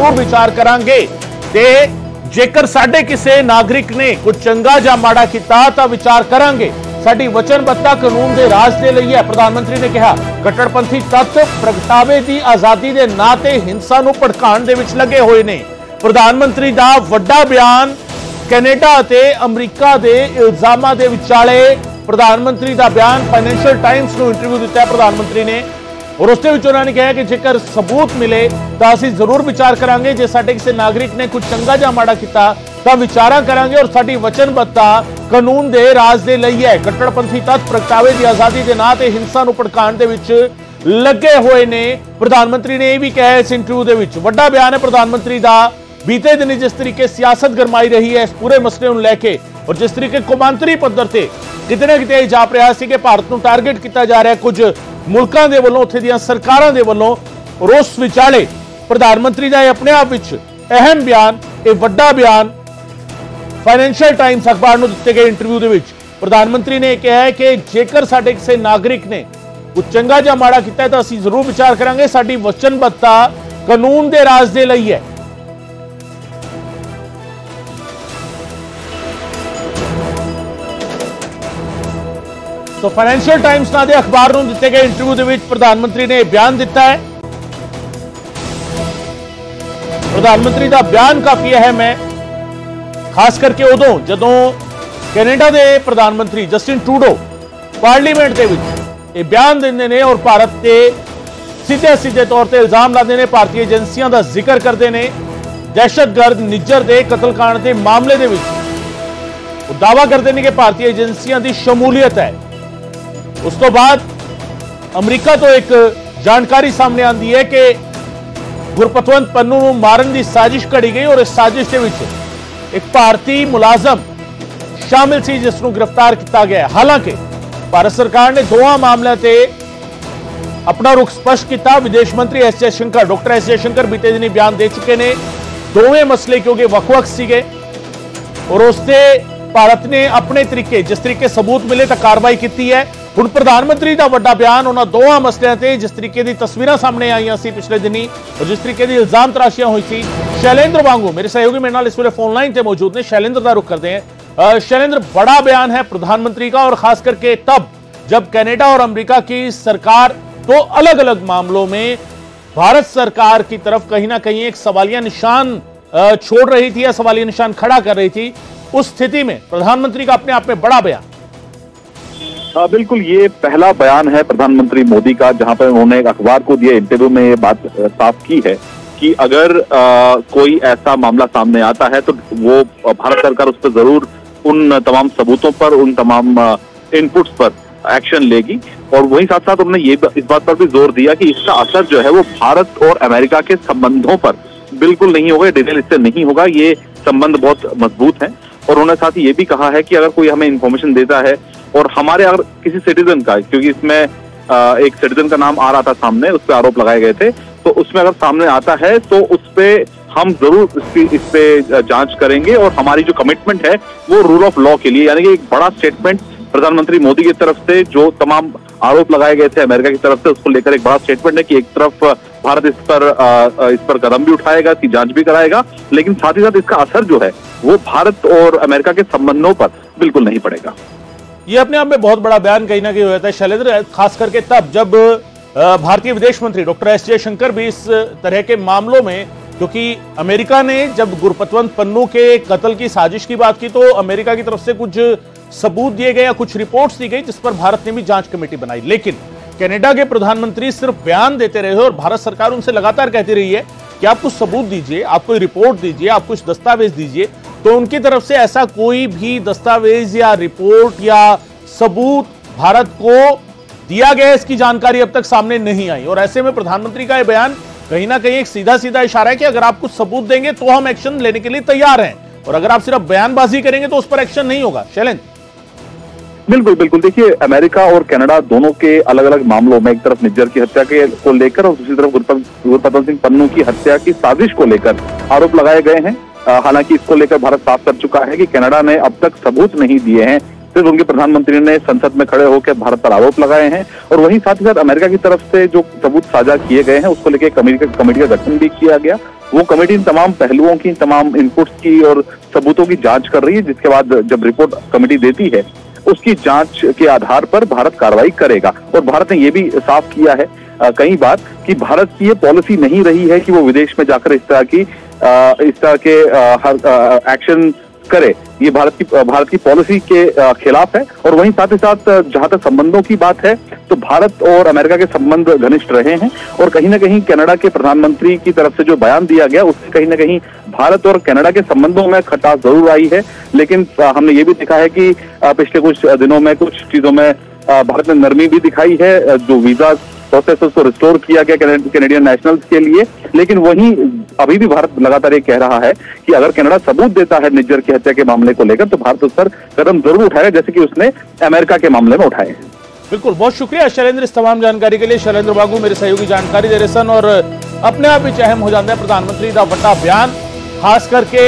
ਜ਼ਰੂਰ ਵਿਚਾਰ ਕਰਾਂਗੇ ਤੇ ਜੇਕਰ ਸਾਡੇ ਕਿਸੇ ਨਾਗਰਿਕ ਨੇ ਕੁਝ ਚੰਗਾ ਜਾਂ ਮਾੜਾ ਕੀਤਾ ਤਾਂ ਵਿਚਾਰ ਕਰਾਂਗੇ। ਸਾਡੀ ਵਚਨਬੱਧਤਾ ਕਾਨੂੰਨ ਦੇ ਰਾਜ ਦੇ ਲਈ ਹੈ। ਪ੍ਰਧਾਨ ਮੰਤਰੀ ਨੇ ਕਿਹਾ ਕੱਟੜਪੰਥੀ ਤੱਤ ਪ੍ਰਗਟਾਵੇ ਦੀ ਆਜ਼ਾਦੀ ਦੇ ਨਾਂ ਤੇ ਹਿੰਸਾ ਨੂੰ ਭੜਕਾਉਣ ਦੇ ਵਿੱਚ ਲੱਗੇ ਹੋਏ ਨੇ। ਪ੍ਰਧਾਨ ਮੰਤਰੀ ਦਾ ਵੱਡਾ ਬਿਆਨ ਕੈਨੇਡਾ ਅਤੇ ਅਮਰੀਕਾ ਦੇ ਇਲਜ਼ਾਮਾਂ ਦੇ ਵਿਚਾਲੇ ਪ੍ਰਧਾਨ ਮੰਤਰੀ ਦਾ ਬਿਆਨ ਫਾਈਨੈਂਸ਼ੀਅਲ ਟਾਈਮਸ ਨੂੰ ਇੰਟਰਵਿਊ ਦਿੱਤਾ ਹੈ ਪ੍ਰਧਾਨ ਮੰਤਰੀ ਨੇ और उसके उन्होंने कहा कि जेकर सबूत मिले तो असीं जरूर विचार करांगे। जे साडे किसी नागरिक ने कुछ चंगा जां माड़ा कीता तो विचारा करांगे और साडी वचनबद्धता कानून दे राज दे लई है। कट्टड़पंथी तत्त प्रगटावे दी आजादी दे नां ते हिंसा नूं भड़काउण दे विच लगे हुए ने। प्रधानमंत्री ने यह भी कहा इस इंटरव्यू दे विच वड्डा बयान है प्रधानमंत्री दा। बीते दिन जिस तरीके सियासत गरमाई रही है इस पूरे मसले नूं लैके और जिस तरीके कौमांतरी पद्धर ते किते ना किते जाप रहा सी कि भारत नूं टारगेट किया जा रहा है कुछ मुल्कां दे वल्लों उत्थे दीयां सरकारां दे वल्लों रोस विचाले प्रधानमंत्री दा अपने आप विच अहम बयान एक वड्डा बयान फाइनैंशियल टाइम्स अखबार नूं दित्ते गए इंटरव्यू दे विच प्रधानमंत्री ने कहा है कि जेकर साडे किसी नागरिक ने कुछ चंगा जां माड़ा कीता है तो असीं जरूर विचार करांगे। साडी वचनबद्धता कानून दे राज दे लई है। तो फाइनैंशियल टाइम्स नाम के अखबार को दिए गए इंटरव्यू के प्रधानमंत्री ने बयान दिता है। प्रधानमंत्री का बयान काफी अहम है, खास करके उदों जदों कैनेडा के प्रधानमंत्री जस्टिन ट्रूडो पार्लीमेंट के बयान देंगे ने और भारत के सीधे सीधे तौर पर इल्जाम लाते हैं, भारतीय एजेंसियों का जिक्र करते हैं। दहशतगर्द निज्जर के कतलकांड के मामले के दावा करते हैं कि भारतीय एजेंसियों की शमूलियत है। उस तो बाद अमरीका तो एक जानकारी सामने आती है कि गुरपतवंत पन्नू को मारन की साजिश घड़ी गई और इस साजिश के विच एक भारतीय मुलाजम शामिल सी जिसनों गिरफ्तार किया गया। हालांकि भारत सरकार ने दोवां मामलों से अपना रुख स्पष्ट किया। विदेश मंत्री S Jaishankar doctor S Jaishankar बीते दिन बयान दे चुके हैं। दोवें मसले क्योंकि वख-वख सीगे और उससे भारत ने अपने तरीके जिस तरीके सबूत मिले तो कार्रवाई की है। हुण प्रधानमंत्री का वड्डा बयान उन्होंने दोवां मसलियां ते जिस तरीके की तस्वीरां सामने आईयां सी पिछले दिनी और जिस तरीके की इल्जाम तराशियां हुई थी। शैलेंद्र वांगू मेरे सहयोगी मेरे नाल इस वे फोन लाइन से मौजूद ने। शैलेंद्र का रुख करते हैं। शैलेंद्र, बड़ा बयान है प्रधानमंत्री का और खास करके तब जब कनाडा और अमेरिका की सरकार दो अलग अलग मामलों में भारत सरकार की तरफ कहीं ना कहीं एक सवालिया निशान छोड़ रही थी या सवालिया निशान खड़ा कर रही थी। उस स्थिति में प्रधानमंत्री का अपने आप में बड़ा बयान। बिल्कुल, ये पहला बयान है प्रधानमंत्री मोदी का जहां पर उन्होंने एक अखबार को दिए इंटरव्यू में ये बात साफ की है कि अगर कोई ऐसा मामला सामने आता है तो वो भारत सरकार उस पर जरूर उन तमाम सबूतों पर उन तमाम इनपुट्स पर एक्शन लेगी। और वहीं साथ साथ उन्होंने ये इस बात पर भी जोर दिया कि इसका असर जो है वो भारत और अमेरिका के संबंधों पर बिल्कुल नहीं होगा, डिटेल इससे नहीं होगा। ये संबंध बहुत मजबूत है। और उन्होंने साथ ही ये भी कहा है कि अगर कोई हमें इंफॉर्मेशन देता है और हमारे अगर किसी सिटीजन का, क्योंकि इसमें एक सिटीजन का नाम आ रहा था सामने, उस पर आरोप लगाए गए थे, तो उसमें अगर सामने आता है तो उस पर हम जरूर इस पे जांच करेंगे और हमारी जो कमिटमेंट है वो रूल ऑफ लॉ के लिए, यानी कि एक बड़ा स्टेटमेंट प्रधानमंत्री मोदी की तरफ से जो तमाम आरोप लगाए गए थे अमेरिका की तरफ से उसको लेकर एक बड़ा स्टेटमेंट है कि एक तरफ भारत इस पर कदम भी उठाएगा, इसकी जांच भी कराएगा, लेकिन साथ ही साथ इसका असर जो है वो भारत और अमेरिका के संबंधों पर बिल्कुल नहीं पड़ेगा। ये अपने आप में बहुत बड़ा बयान कहीं ना कहीं होता है शैलेंद्र, खास करके तब जब भारतीय विदेश मंत्री डॉक्टर एस जयशंकर भी इस तरह के मामलों में, क्योंकि अमेरिका ने जब गुरपतवंत पन्नू के कत्ल की साजिश की बात की तो अमेरिका की तरफ से कुछ सबूत दिए गए या कुछ रिपोर्ट्स दी गई जिस पर भारत ने भी जांच कमेटी बनाई। लेकिन कनाडा के प्रधानमंत्री सिर्फ बयान देते रहे और भारत सरकार उनसे लगातार कहती रही है कि आप कुछ सबूत दीजिए, आप कोई रिपोर्ट दीजिए, आप कुछ दस्तावेज दीजिए। तो उनकी तरफ से ऐसा कोई भी दस्तावेज या रिपोर्ट या सबूत भारत को दिया गया, इसकी जानकारी अब तक सामने नहीं आई। और ऐसे में प्रधानमंत्री का यह बयान कहीं ना कहीं एक सीधा सीधा इशारा है कि अगर आप कुछ सबूत देंगे तो हम एक्शन लेने के लिए तैयार हैं, और अगर आप सिर्फ बयानबाजी करेंगे तो उस पर एक्शन नहीं होगा। शैलेंद्र, बिल्कुल बिल्कुल, देखिए अमेरिका और कनाडा दोनों के अलग अलग मामलों में, एक तरफ निज्जर की हत्या को लेकर और दूसरी तरफ गुरपतवंत सिंह पन्नू की हत्या की साजिश को लेकर आरोप लगाए गए हैं। हालांकि इसको लेकर भारत साफ कर चुका है कि कनाडा ने अब तक सबूत नहीं दिए हैं, सिर्फ उनके प्रधानमंत्री ने संसद में खड़े होकर भारत पर आरोप लगाए हैं। और वहीं साथ ही साथ अमेरिका की तरफ से जो सबूत साझा किए गए हैं उसको लेकर कमेटी का गठन भी किया गया। वो कमेटी इन तमाम पहलुओं की, तमाम इनपुट्स की और सबूतों की जांच कर रही है, जिसके बाद जब रिपोर्ट कमेटी देती है उसकी जांच के आधार पर भारत कार्रवाई करेगा। और भारत ने यह भी साफ किया है कई बार कि भारत की ये पॉलिसी नहीं रही है कि वो विदेश में जाकर इस तरह के हर एक्शन करे। ये भारत की पॉलिसी के खिलाफ है। और वहीं साथ ही साथ जहां तक संबंधों की बात है तो भारत और अमेरिका के संबंध घनिष्ठ रहे हैं और कहीं ना कहीं कनाडा के प्रधानमंत्री की तरफ से जो बयान दिया गया उससे कहीं ना कहीं भारत और कनाडा के संबंधों में खटास जरूर आई है। लेकिन हमने ये भी देखा है कि पिछले कुछ दिनों में कुछ चीजों में भारत ने नरमी भी दिखाई है। जो वीजा प्रोसेस को रिस्टोर किया गया कैनेडियन नेशनल्स के लिए, लेकिन वहीं अभी भी भारत लगातार ये कह रहा है कि अगर कनाडा सबूत देता है निज्जर की हत्या के मामले को लेकर तो भारत उस पर कदम जरूर उठाएगा, जैसे कि उसने अमेरिका के मामले में उठाए हैं। बिल्कुल, बहुत शुक्रिया शैलेंद्र इस तमाम जानकारी के लिए। शैलेंद्र बागू मेरे सहयोगी जानकारी दे रहे सन। और अपने आप ही अहम हो जाता है प्रधानमंत्री का वड्डा बयान, खास करके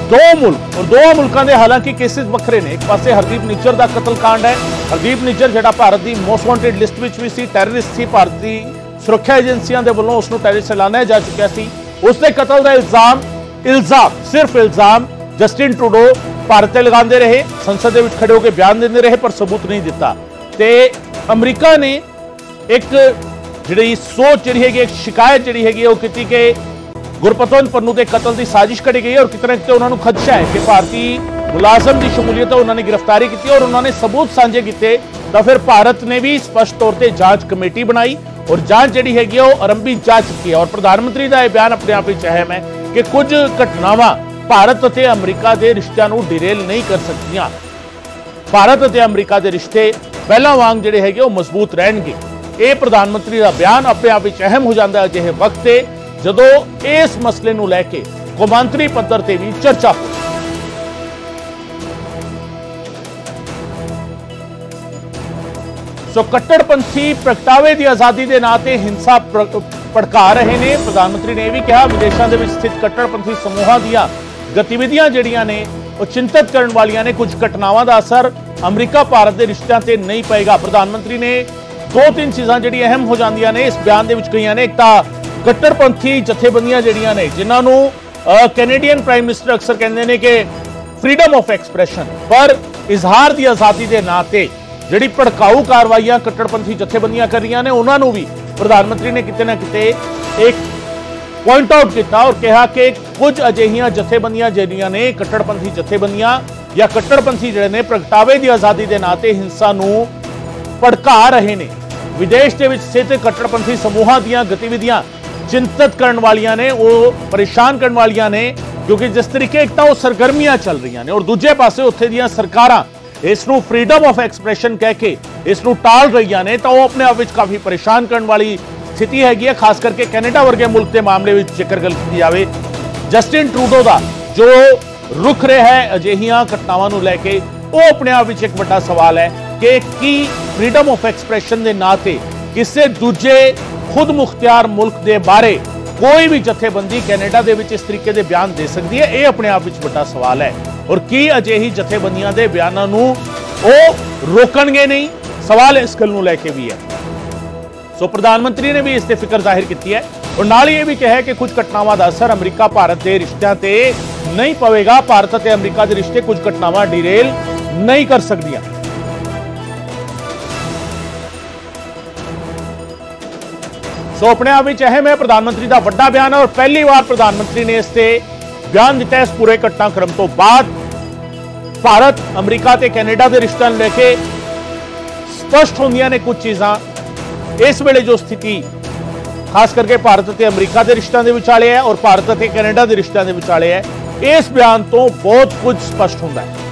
दो मुल्क और दो मुल्कों के हालांकि केसेस वखरे ने। एक पासे हरदीप निज्जर का कतलकांड है। हरदीप निज्जर जिहड़ा भारत की मोस्ट वांटेड लिस्ट में भी सी, टैररिस्ट सी, भारतीय सुरक्षा एजेंसियों के वालों उसनूं टैररिस्ट ऐलानिया जा चुका सी। उसके कतल का इल्जाम सिर्फ इल्जाम जस्टिन ट्रूडो भारत से लगाते रहे, संसद के खड़े होकर बयान देते रहे पर सबूत नहीं दिता। ते अमरीका ने एक जी सोच जी है, एक शिकायत जी है वो की कि गुरपतवंत पन्नू के कतल की साजिश करी गई है और कितना कितने उन्होंने खदशा है कि भारतीय मुलाजम की शमूलियत उन्होंने गिरफ्तारी की और उन्होंने सबूत साझे किए। तो फिर भारत ने भी स्पष्ट तौर पर जांच कमेटी बनाई और जांच जी है वो आरंभी जा चुकी है। और प्रधानमंत्री का यह बयान अपने आप ही अहम है कि कुछ घटनावां भारत और अमरीका के रिश्तों को डिरेल नहीं कर सकदियां। भारत और अमरीका के रिश्ते पहला वांग जिहड़े है वो मजबूत रहेंगे। ये प्रधानमंत्री का बयान अपने आप ही अहम हो जाता है अजिहे वक्त जदों इस मसले को लैके कौमांतरी पद्धर से भी चर्चा हो। सो कट्टरपंथी प्रगटावे की आजादी के नाम से हिंसा भड़का रहे हैं। प्रधानमंत्री ने भी कहा विदेशों के स्थित कट्टरपंथी समूहों दी गतिविधियां जिहड़ियां ने वो चिंतित करने वालियां ने। कुछ घटनावां का असर अमरीका भारत के रिश्तों से नहीं पएगा। प्रधानमंत्री ने दो तीन चीज़ां जिहड़ी अहम हो जांदियां ने इस बयान दे विच कईयां ने। एक तो कट्टरपंथी जथेबंदियां जिहड़ियां ने जिन्होंने कैनेडियन प्राइम मिनिस्टर अक्सर कहते हैं कि फ्रीडम ऑफ एक्सप्रैशन पर इजहार की आजादी के नाम से जिहड़ी भड़काऊ कार्रवाइयां कट्टरपंथी जथेबंदियां कर रही ने उन्होंने भी प्रधानमंत्री ने किते ना किते एक पॉइंट आउट किया और कहा कि कुछ अजिहियां जथेबंदियां जिहड़ियां ने कट्टरपंथी जथेबंदियां या कट्टरपंथी जिहड़े ने प्रगटावे की आजादी के नाम से हिंसा नूं भड़का रहे ने। विदेश के विच स्थित कट्टरपंथी समूहों दी गतिविधियां चिंतित करने वालियां ने, वो परेशान करने वालियां ने, क्योंकि जिस तरीके एक तो सरगर्मियां चल रही ने और दूजे पासे उत्थे दियां सरकारां इसनूं फ्रीडम ऑफ एक्सप्रैशन कह के इसनूं टाल रही ने, तो वो अपने आप में काफी परेशान करने वाली स्थिति हैगी है। खास करके कैनेडा वर्गे मुल्क के मामले में जिक्र गल की जाए, जस्टिन ट्रूडो का जो रुख रहा है अजिहियां घटनावां नूं लैके वो अपने आप में एक बड़ा सवाल है कि की फ्रीडम ऑफ एक्सप्रैशन के नाम से किसी दूजे खुद मुख्तियार मुल्क के बारे कोई भी जथेबंदी कैनेडा दे विच इस तरीके के बयान दे सकती है। यह अपने आप में बड़ा सवाल है। और की अजिही जथेबंदियां के बयानों नूं वो रोकणगे नहीं, सवाल इस गल नूं लैके भी है। सो प्रधानमंत्री ने भी इस ते फिक्र जाहिर की है और नाल ये भी कहा कि कुछ घटनावां का असर अमरीका भारत के रिश्तों से नहीं पवेगा। भारत और अमरीका के रिश्ते कुछ घटनावां डिरेल नहीं कर सकदियां। सो अपने आप में अहम है प्रधानमंत्री का वड्डा बयान है और पहली बार प्रधानमंत्री ने इस ते बयान दिता इस पूरे घटनाक्रम तो बाद। भारत अमरीका ते कैनेडा के रिश्तों लेके स्पष्ट होंदियां ने कुछ चीज़ां। इस वेले जो स्थिति खास करके भारत और अमरीका के रिश्तों के विचाले है और भारत और कैनेडा के रिश्तों के विचाले है, इस बयान तो बहुत कुछ स्पष्ट होता है।